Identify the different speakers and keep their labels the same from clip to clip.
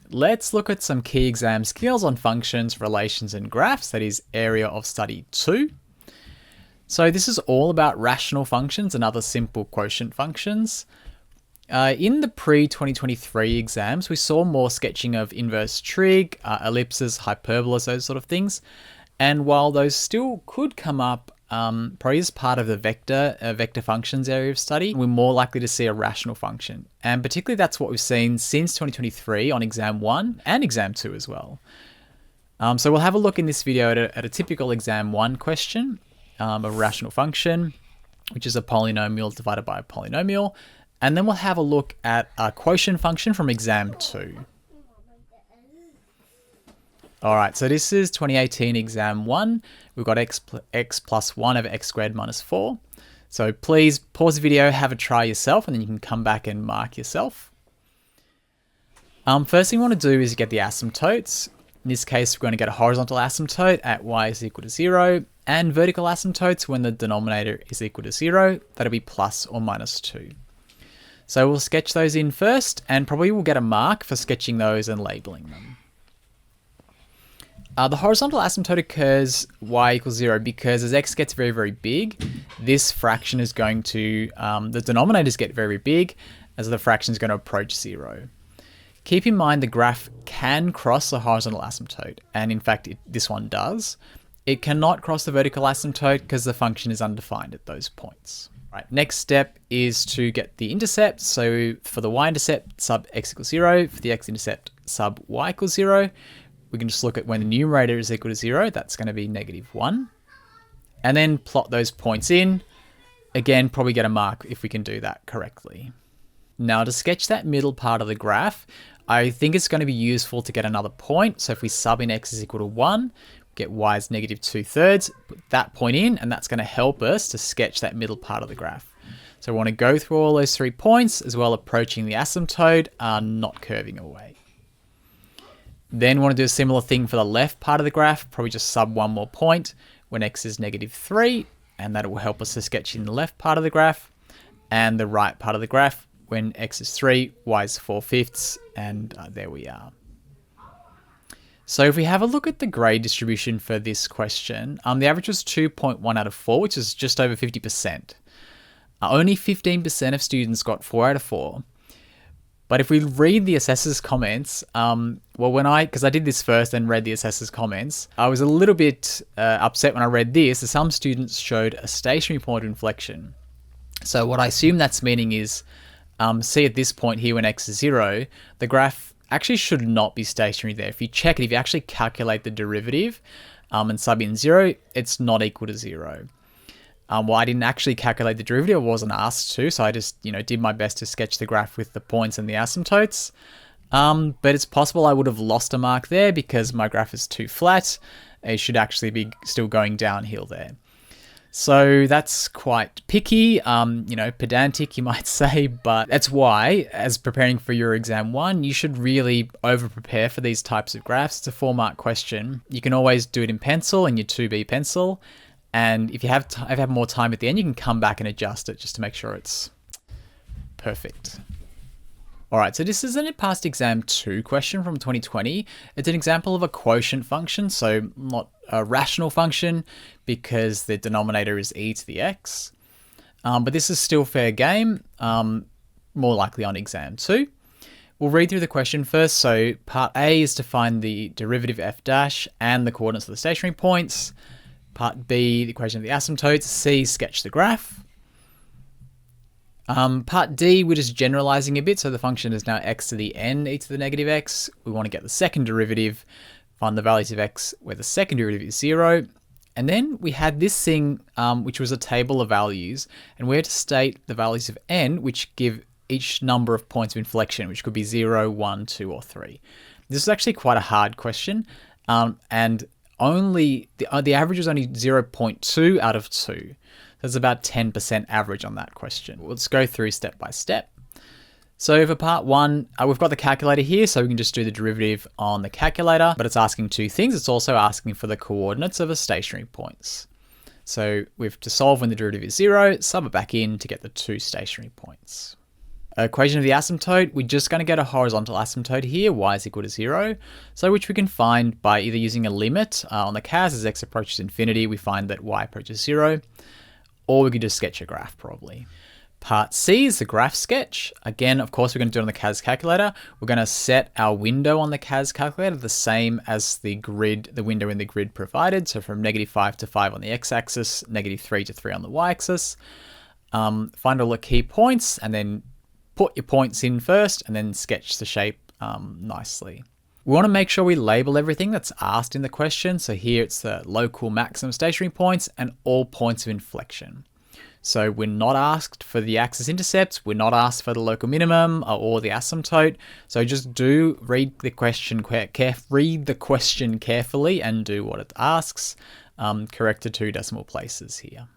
Speaker 1: let's look at some key exam skills on functions, relations, and graphs. That is area of study 2. So this is all about rational functions and other simple quotient functions. In the pre-2023 exams, we saw more sketching of inverse trig, ellipses, hyperbolas, those sort of things. And while those still could come up probably as part of the vector functions area of study, we're more likely to see a rational function. And particularly that's what we've seen since 2023 on exam 1 and exam 2 as well. So we'll have a look in this video at a typical exam 1 question of a rational function, which is a polynomial divided by a polynomial. And then we'll have a look at a quotient function from exam 2. All right, so this is 2018 exam 1. We've got x plus 1 over x squared minus 4. So please pause the video, have a try yourself, and then you can come back and mark yourself. First thing we want to do is get the asymptotes. In this case, we're going to get a horizontal asymptote at y is equal to 0, and vertical asymptotes when the denominator is equal to 0. That'll be plus or minus 2. So we'll sketch those in first, and probably we'll get a mark for sketching those and labeling them. The horizontal asymptote occurs y equals 0 because as x gets very, very big, this fraction is going to, the denominators get very big as the fraction is going to approach 0. Keep in mind the graph can cross the horizontal asymptote, and in fact this one does. It cannot cross the vertical asymptote because the function is undefined at those points. Right, next step is to get the intercept. So for the y-intercept, sub x equals 0. For the x-intercept, sub y equals 0. We can just look at when the numerator is equal to 0. That's going to be -1. And then plot those points in. Again, probably get a mark if we can do that correctly. Now to sketch that middle part of the graph, I think it's going to be useful to get another point. So if we sub in x is equal to 1, get y is -2/3, put that point in, and that's going to help us to sketch that middle part of the graph. So we want to go through all those 3 points as well, approaching the asymptote, not curving away. Then we want to do a similar thing for the left part of the graph, probably just sub one more point when x is -3, and that will help us to sketch in the left part of the graph, and the right part of the graph when x is 3, y is 4/5, and there we are. So if we have a look at the grade distribution for this question, the average was 2.1 out of 4, which is just over 50%. Only 15% of students got 4 out of 4. But if we read the assessor's comments, because I did this first and read the assessor's comments, I was a little bit upset when I read this, as some students showed a stationary point of inflection. So what I assume that's meaning is, see at this point here when x is 0, the graph actually should not be stationary there. If you check it, if you actually calculate the derivative and sub in 0, it's not equal to 0. Well, I didn't actually calculate the derivative, I wasn't asked to, so I just did my best to sketch the graph with the points and the asymptotes. But it's possible I would have lost a mark there because my graph is too flat. It should actually be still going downhill there. So that's quite picky, pedantic you might say, but that's why, as preparing for your exam 1, you should really over-prepare for these types of graphs. It's a 4-mark question. You can always do it in pencil, in your 2B pencil, and if you have more time at the end, you can come back and adjust it just to make sure it's perfect. All right, so this is a past exam 2 question from 2020. It's an example of a quotient function, so not a rational function because the denominator is e to the x. But this is still fair game, more likely on exam 2. We'll read through the question first. So part A is to find the derivative f dash and the coordinates of the stationary points. Part B, the equation of the asymptotes. C, sketch the graph. Part D, we're just generalizing a bit. So the function is now x to the n e to the -x. We want to get the second derivative, find the values of x where the second derivative is 0. And then we had this thing, which was a table of values. And we had to state the values of n, which give each number of points of inflection, which could be 0, 1, 2, or 3. This is actually quite a hard question. And only the average was only 0.2 out of 2. That's about 10% average on that question. Let's go through step by step. So for part 1, we've got the calculator here, so we can just do the derivative on the calculator, but it's asking 2 things. It's also asking for the coordinates of the stationary points. So we have to solve when the derivative is 0, sub it back in to get the 2 stationary points. Equation of the asymptote, we're just going to get a horizontal asymptote here, y is equal to 0, so which we can find by either using a limit on the cas as x approaches infinity, we find that y approaches 0, or we could just sketch a graph probably. Part C is the graph sketch. Again, of course, we're going to do it on the CAS calculator. We're going to set our window on the CAS calculator the same as the window in the grid provided. So from -5 to 5 on the x-axis, -3 to 3 on the y-axis. Find all the key points and then put your points in first and then sketch the shape nicely. We want to make sure we label everything that's asked in the question. So here it's the local maximum stationary points and all points of inflection. So we're not asked for the axis intercepts, we're not asked for the local minimum or the asymptote. So just do read the question carefully and do what it asks. Correct the 2 decimal places here.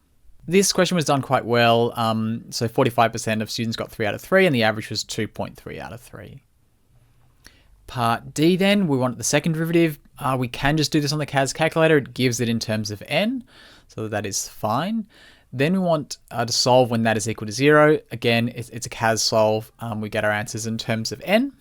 Speaker 1: This question was done quite well. So 45% of students got 3 out of 3 and the average was 2.3 out of 3. Part D then, we want the second derivative. We can just do this on the CAS calculator. It gives it in terms of n, so that is fine. Then we want to solve when that is equal to 0. Again, it's a CAS solve. We get our answers in terms of n.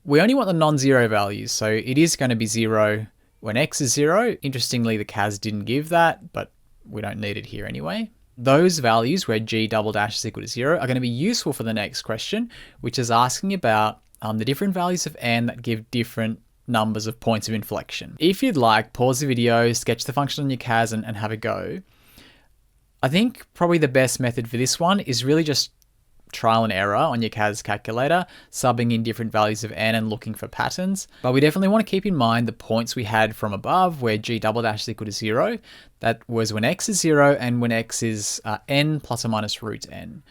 Speaker 1: We only want the non-zero values, so it is going to be 0 when x is 0. Interestingly, the CAS didn't give that, but we don't need it here anyway. Those values where g double dash is equal to 0 are going to be useful for the next question, which is asking about the different values of n that give different numbers of points of inflection. If you'd like, pause the video, sketch the function on your CAS and have a go. I think probably the best method for this one is really just trial and error on your CAS calculator, subbing in different values of n and looking for patterns. But we definitely want to keep in mind the points we had from above where g double dash is equal to 0. That was when x is 0 and when x is n plus or minus root n.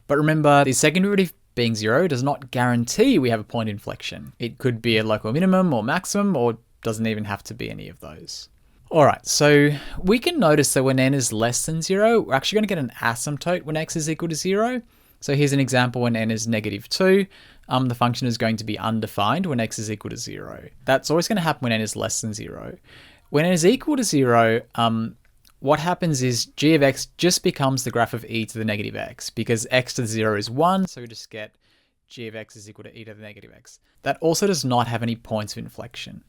Speaker 1: But remember, the second derivative being 0 does not guarantee we have a point inflection. It could be a local minimum or maximum, or doesn't even have to be any of those. All right, so we can notice that when n is less than 0, we're actually going to get an asymptote when x is equal to 0. So here's an example when n is -2. The function is going to be undefined when x is equal to 0. That's always going to happen when n is less than 0. When n is equal to 0, what happens is g of x just becomes the graph of e to the negative x, because x to the 0 is 1, so we just get g of x is equal to e to the negative x. That also does not have any points of inflection.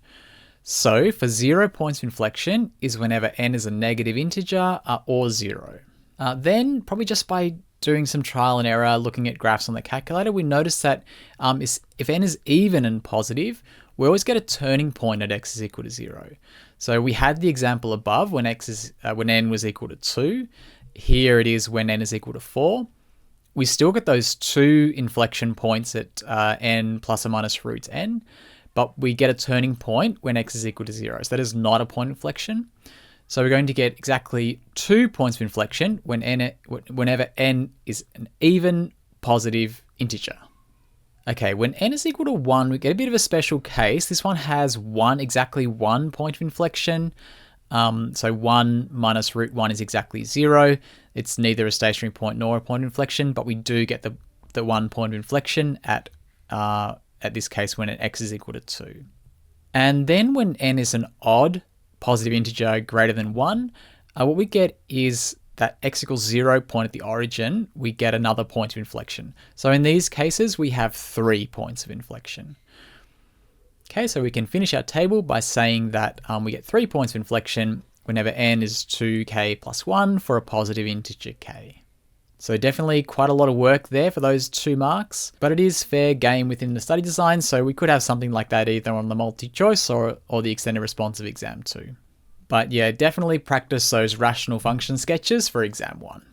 Speaker 1: So for 0 points of inflection is whenever n is a negative integer or 0. Then probably just by doing some trial and error, looking at graphs on the calculator, we notice that if n is even and positive, we always get a turning point at x is equal to 0. So we had the example above when n was equal to 2. Here it is when n is equal to 4. We still get those 2 inflection points at n plus or minus root n. But we get a turning point when x is equal to 0. So that is not a point inflection. So we're going to get exactly 2 points of inflection whenever n is an even positive integer. Okay, when n is equal to 1, we get a bit of a special case. This one has exactly one point of inflection. So 1 minus root 1 is exactly 0. It's neither a stationary point nor a point of inflection, but we do get the 1 point of inflection at this case when x is equal to 2. And then when n is an odd positive integer greater than 1, what we get is that x equals 0 point at the origin, we get another point of inflection. So in these cases, we have 3 points of inflection. Okay, so we can finish our table by saying that we get 3 points of inflection whenever n is 2k plus 1 for a positive integer k. So definitely quite a lot of work there for those 2 marks, but it is fair game within the study design, so we could have something like that either on the multi-choice or the extended responsive exam 2. But yeah, definitely practice those rational function sketches for exam 1.